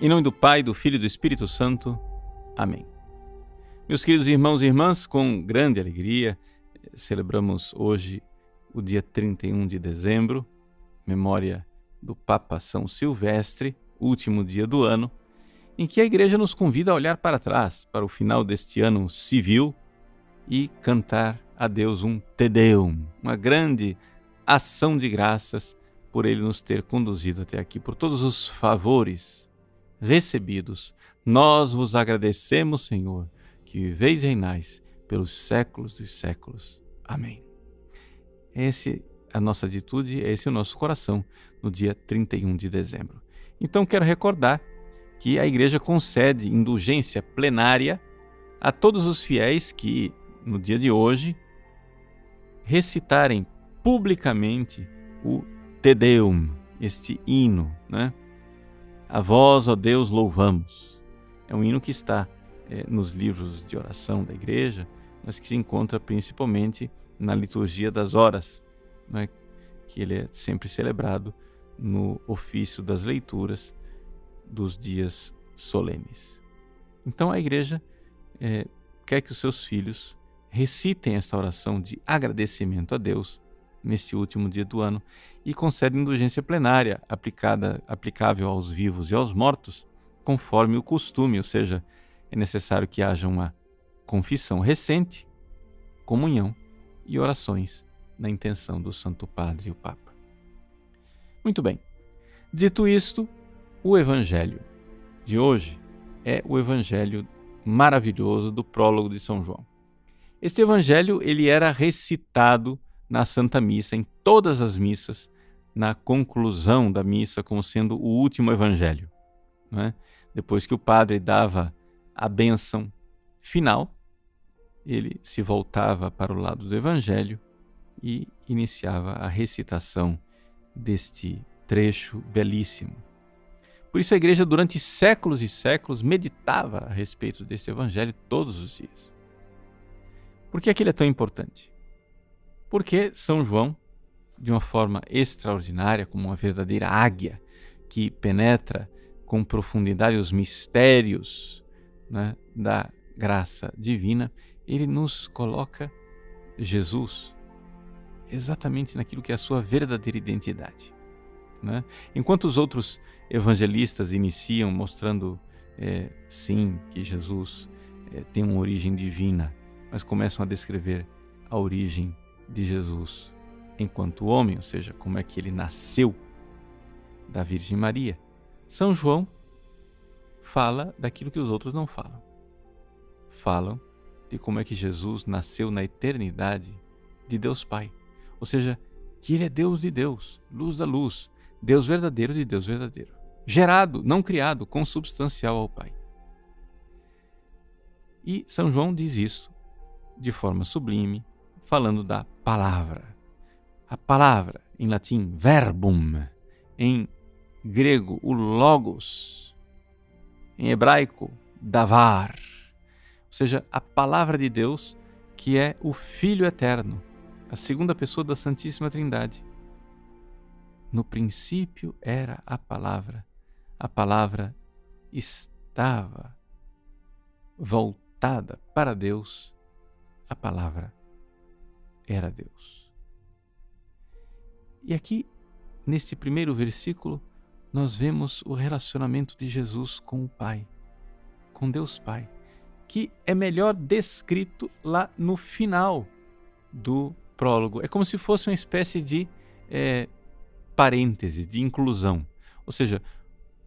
Em nome do Pai, do Filho e do Espírito Santo. Amém. Meus queridos irmãos e irmãs, com grande alegria, celebramos hoje o dia 31 de dezembro, memória do Papa São Silvestre, último dia do ano, em que a Igreja nos convida a olhar para trás, para o final deste ano civil, e cantar a Deus um Te Deum, uma grande ação de graças por Ele nos ter conduzido até aqui, por todos os favores recebidos. Nós vos agradecemos, Senhor, que viveis e reinais pelos séculos dos séculos. Amém. Essa é a nossa atitude, esse é o nosso coração no dia 31 de dezembro. Então quero recordar que a Igreja concede indulgência plenária a todos os fiéis que, no dia de hoje, recitarem publicamente o Te Deum, este hino, né? A vós, ó Deus, louvamos. É um hino que está nos livros de oração da Igreja, mas que se encontra principalmente na liturgia das horas, né? Que ele é sempre celebrado no ofício das leituras dos dias solenes. Então a Igreja quer que os seus filhos recitem esta oração de agradecimento a Deus neste último dia do ano e concede indulgência plenária aplicável aos vivos e aos mortos, conforme o costume, ou seja, é necessário que haja uma confissão recente, comunhão e orações na intenção do Santo Padre e o Papa. Muito bem. Dito isto, o Evangelho de hoje é o Evangelho maravilhoso do prólogo de São João. Este Evangelho ele era recitado na Santa Missa, em todas as missas, na conclusão da missa, como sendo o último Evangelho, né? Depois que o padre dava a bênção final, ele se voltava para o lado do Evangelho e iniciava a recitação deste trecho belíssimo. Por isso a Igreja, durante séculos e séculos, meditava a respeito deste Evangelho todos os dias. Por que ele é tão importante? Porque São João, de uma forma extraordinária, como uma verdadeira águia que penetra com profundidade os mistérios, né, da graça divina, ele nos coloca Jesus exatamente naquilo que é a sua verdadeira identidade, né? Enquanto os outros evangelistas iniciam mostrando, sim, que Jesus tem uma origem divina, mas começam a descrever a origem de Jesus enquanto homem, ou seja, como é que ele nasceu da Virgem Maria. São João fala daquilo que os outros não falam. Falam de como é que Jesus nasceu na eternidade de Deus Pai, ou seja, que ele é Deus de Deus, luz da luz, Deus verdadeiro de Deus verdadeiro, gerado, não criado, consubstancial ao Pai. E São João diz isso de forma sublime, falando da palavra. A palavra, em latim, verbum, em grego, o logos, em hebraico, davar, ou seja, a palavra de Deus, que é o Filho eterno, a segunda pessoa da Santíssima Trindade. No princípio era a palavra estava voltada para Deus, a palavra era Deus. E aqui, neste primeiro versículo, nós vemos o relacionamento de Jesus com o Pai, com Deus Pai, que é melhor descrito lá no final do prólogo. É como se fosse uma espécie de parêntese, de inclusão. Ou seja,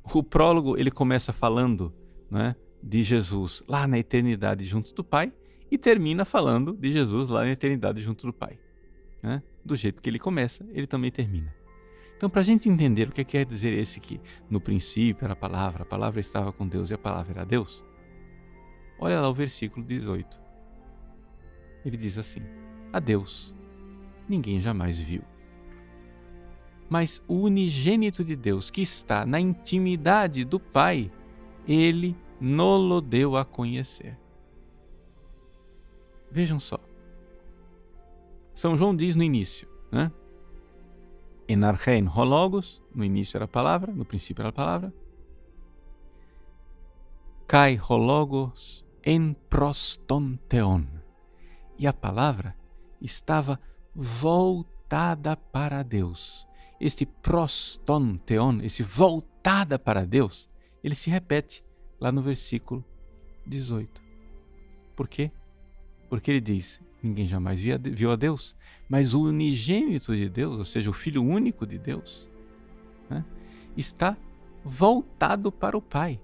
o prólogo ele começa falando, né, de Jesus lá na eternidade junto do Pai, e termina falando de Jesus lá na eternidade junto do Pai, né? Do jeito que ele começa, ele também termina. Então, para a gente entender o que quer dizer esse que no princípio era a palavra estava com Deus e a palavra era Deus, olha lá o versículo 18. Ele diz assim: a Deus ninguém jamais viu, mas o unigênito de Deus que está na intimidade do Pai, ele no-lo deu a conhecer. Vejam só. São João diz no início, né? En archein ho logos, no início era a palavra, no princípio era a palavra. kai hologos en prostonteon. E a palavra estava voltada para Deus. Este prostonteon, esse voltada para Deus, ele se repete lá no versículo 18. Por quê? Porque ele diz, ninguém jamais viu a Deus, mas o unigênito de Deus, ou seja, o Filho único de Deus, né, está voltado para o Pai.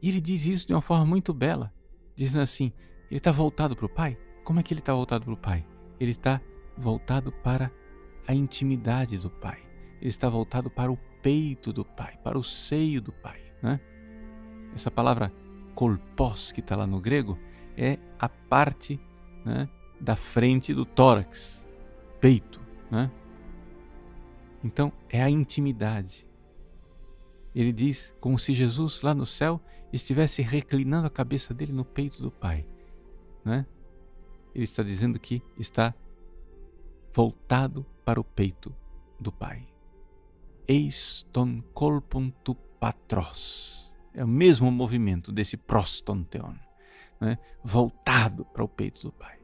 E ele diz isso de uma forma muito bela, dizendo assim, ele está voltado para o Pai? Como é que ele está voltado para o Pai? Ele está voltado para a intimidade do Pai. Ele está voltado para o peito do Pai, para o seio do Pai, né? Essa palavra kolpos, que está lá no grego, é a parte, né, da frente do tórax, peito, né? Então, é a intimidade. Ele diz como se Jesus lá no céu estivesse reclinando a cabeça dele no peito do Pai, né? Ele está dizendo que está voltado para o peito do Pai. Eis ton kolpon tu patros. É o mesmo movimento desse prostonteon, né? Voltado para o peito do Pai.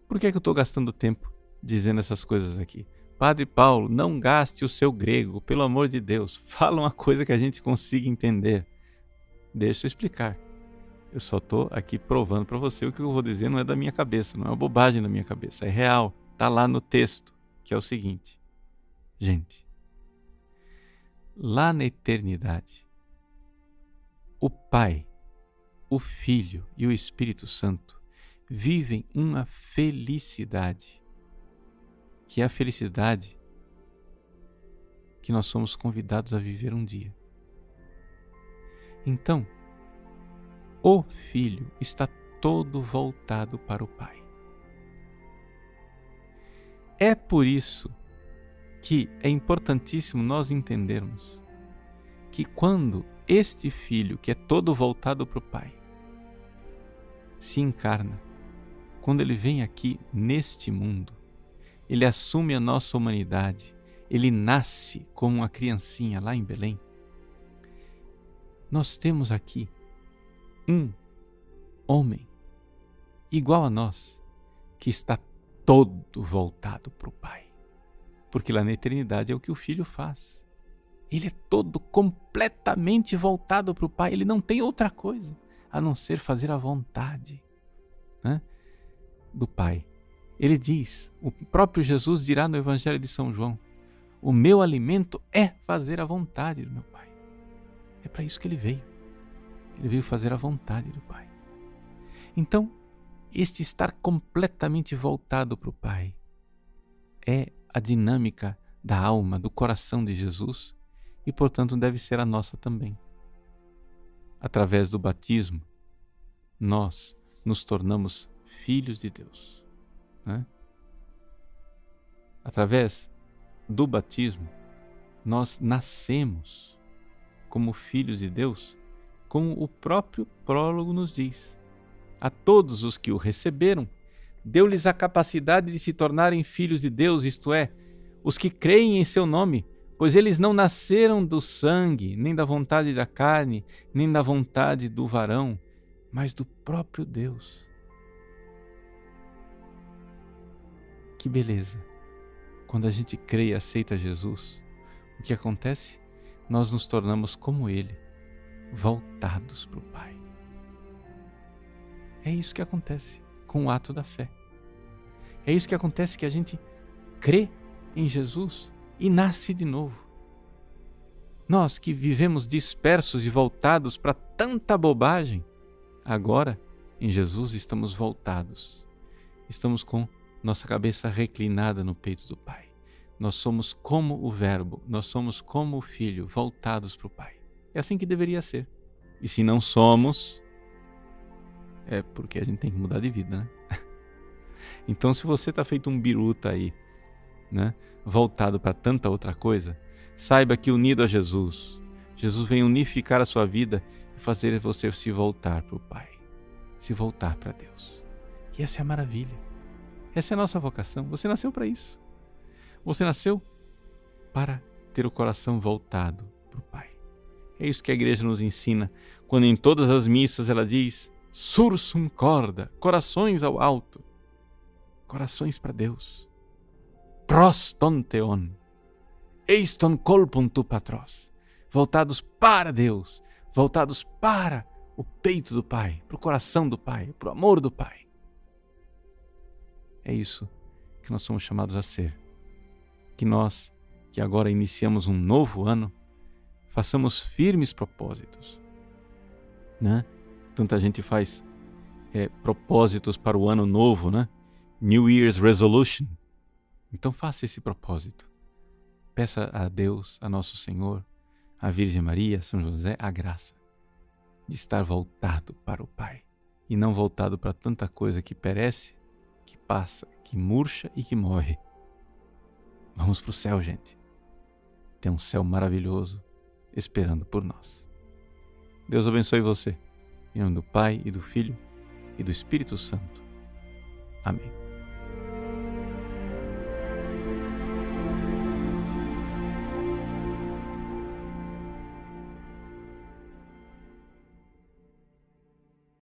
Por que eu estou gastando tempo dizendo essas coisas aqui? Padre Paulo, não gaste o seu grego, pelo amor de Deus. Fala uma coisa que a gente consiga entender. Deixa eu explicar. Eu só estou aqui provando para você o que eu vou dizer não é da minha cabeça, não é uma bobagem da minha cabeça, é real. Está lá no texto, que é o seguinte. Gente, lá na eternidade, o Pai, o Filho e o Espírito Santo vivem uma felicidade, que é a felicidade que nós somos convidados a viver um dia. Então, o Filho está todo voltado para o Pai. É por isso que é importantíssimo nós entendermos que quando este Filho, que é todo voltado para o Pai, se encarna, quando ele vem aqui neste mundo, ele assume a nossa humanidade, ele nasce como uma criancinha lá em Belém. Nós temos aqui um homem igual a nós, que está todo voltado para o Pai. Porque lá na eternidade é o que o Filho faz. Ele é todo completamente voltado para o Pai. Ele não tem outra coisa a não ser fazer a vontade, né, do Pai. Ele diz, o próprio Jesus dirá no Evangelho de São João, o meu alimento é fazer a vontade do meu Pai. É para isso que ele veio. Ele veio fazer a vontade do Pai. Então, este estar completamente voltado para o Pai é a dinâmica da alma, do coração de Jesus e, portanto, deve ser a nossa também. Através do batismo, nós nos tornamos filhos de Deus, né? Através do batismo, nós nascemos como filhos de Deus, como o próprio prólogo nos diz. A todos os que o receberam, deu-lhes a capacidade de se tornarem filhos de Deus, isto é, os que creem em seu nome, pois eles não nasceram do sangue, nem da vontade da carne, nem da vontade do varão, mas do próprio Deus. Que beleza! Quando a gente crê e aceita Jesus, o que acontece? Nós nos tornamos como Ele, voltados para o Pai. É isso que acontece com o ato da fé. É isso que acontece, que a gente crê em Jesus e nasce de novo. Nós que vivemos dispersos e voltados para tanta bobagem, agora em Jesus estamos voltados. Estamos com nossa cabeça reclinada no peito do Pai. Nós somos como o Verbo, nós somos como o Filho, voltados para o Pai. É assim que deveria ser. E se não somos, é porque a gente tem que mudar de vida, né? Então, se você está feito um biruta aí, né, voltado para tanta outra coisa, saiba que unido a Jesus, Jesus vem unificar a sua vida e fazer você se voltar para o Pai, se voltar para Deus. E essa é a maravilha. Essa é a nossa vocação. Você nasceu para isso. Você nasceu para ter o coração voltado para o Pai. É isso que a igreja nos ensina, quando em todas as missas ela diz: sursum corda, corações ao alto, corações para Deus. Pros ton theon, eiston colpum tu patros, voltados para Deus, voltados para o peito do Pai, para o coração do Pai, para o amor do Pai. É isso que nós somos chamados a ser. Que nós, que agora iniciamos um novo ano, façamos firmes propósitos, né? Tanta gente faz propósitos para o ano novo, né? New Year's Resolution. Então faça esse propósito. Peça a Deus, a Nosso Senhor, a Virgem Maria, a São José, a graça de estar voltado para o Pai e não voltado para tanta coisa que perece, que passa, que murcha e que morre. Vamos para o céu, gente. Tem um céu maravilhoso esperando por nós. Deus abençoe você. Em nome do Pai e do Filho e do Espírito Santo. Amém.